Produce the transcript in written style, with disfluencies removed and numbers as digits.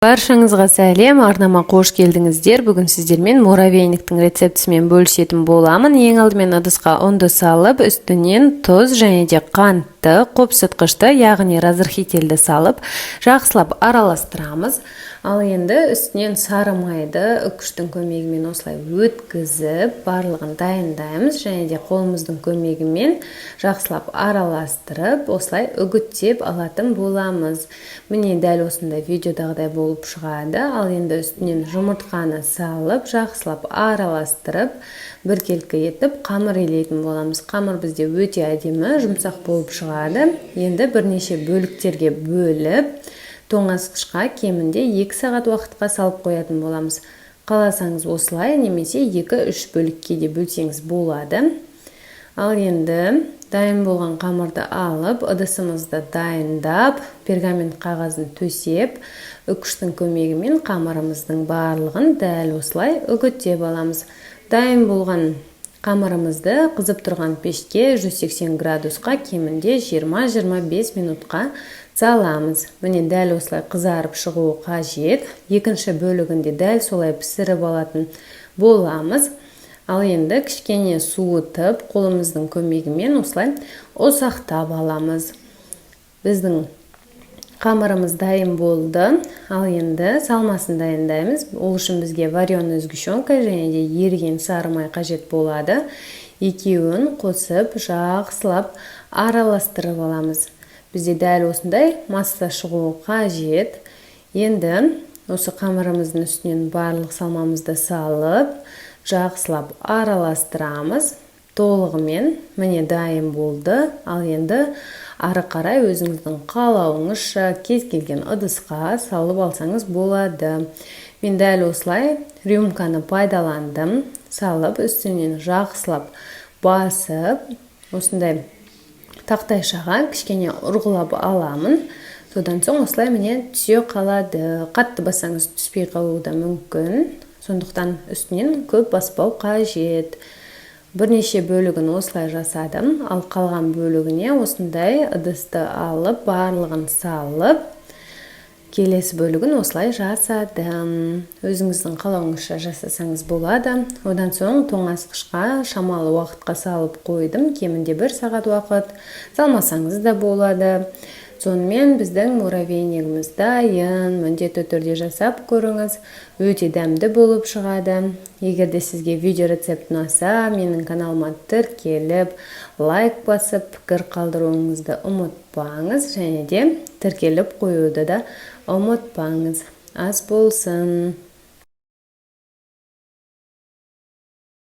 Баршаңызға сәлем, арнама қош келдіңіздер. Бүгін сіздермен муравейниктің рецептісімен бөлісетін боламын. Ең алдымен ыдысқа ұнды салып, үстінен тұз және де қантты, қопсытқышты, яғни разрыхителді салып, жақсылап араластырамыз. Ал енді үстінен сары майды үккіштің көмегімен осылай өткізіп, барлығын дайындаймыз және де қолымыздың көмегімен жақсылап араластырып, осылай үгіттеп алатын боламыз. Міне дәл осындай видеодағыдай болып шығады. Ал енді үстінен жұмыртқаны салып, жақсылап араластырып, біркелкі етіп қамыр илейтін боламыз. Қамыр бізде өте әдемі, жұмсақ болып шығады. Енді бірнеше бөліктерге бөліп, тоңазытқышқа кемінде 2 сағат уақытқа салып қоятын боламыз. Қаласаңыз осылай, немесе 2-3 бөлікке де бөлсеңіз болады. Ал енді дайын болған қамырды алып, ыдысымызды дайындап, пергамент қағазын төсеп, үккіштің көмегімен қамырымыздың барлығын дәл осылай үгіттеп аламыз. Дайын болған қамырымызды қызып тұрған пешке 180 градусқа кемінде 20-25 минутқа саламыз. Міне дәл осылай қызарып шығуы қажет. Екінші бөлігінде дәл солай пісіріп алатын боламыз. Ал енді кішкене суытып, қолымыздың көмегімен осылай ұсақтап аламыз. Біздің қамырымыз дайын болды. Ал енді салмасын дайындаймыз. Ол үшін бізге вареная сгущенка және де еріген сары май қажет болады. Екеуін қосып, жақсылап араластырып аламыз. Бізде дәл осындай масса шығуы қажет. Енді осы қамырымыздың үстінен барлық салмамызды салып, жақсылап араластырамыз. Толығымен міне дайын болды. Ал енді ары қарай өзіңіздің қалауыңызша кез келген ыдысқа салып алсаңыз болады. Мен дәл осылай рюмканы пайдаландым. Салып, үстінен жақсылап басып, осындай тақтайшаға кішкене ұрғылап аламын. Содан соң осылай міне түсе қалады. Қатты бассаңыз түспей қалуы да мүмкін. Сондықтан үстінен көп баспау қажет. Бірнеше бөлігін осылай жасадым. Ал қалған бөлігіне осындай ыдысты алып, барлығын салып, келесі бөлігін осылай жасадым. Өзіңіздің қалауыңызша жасасаңыз болады. Одан соң тоңазытқышқа шамалы уақытқа салып қойдым. Кемінде 1 сағат уақыт. Салмасаңыз да болады. Сонымен біздің муравейнигіміз дайын. Міндетті түрде жасап көріңіз. Өте дәмді болып шығады. Егер де сізге видео рецепт ұнаса, менің каналыма тіркеліп, лайк басып, пікір қалдыруыңызды ұмытпаңыз. Және де тіркеліп қоюды да ұмытпаңыз. Ас болсын!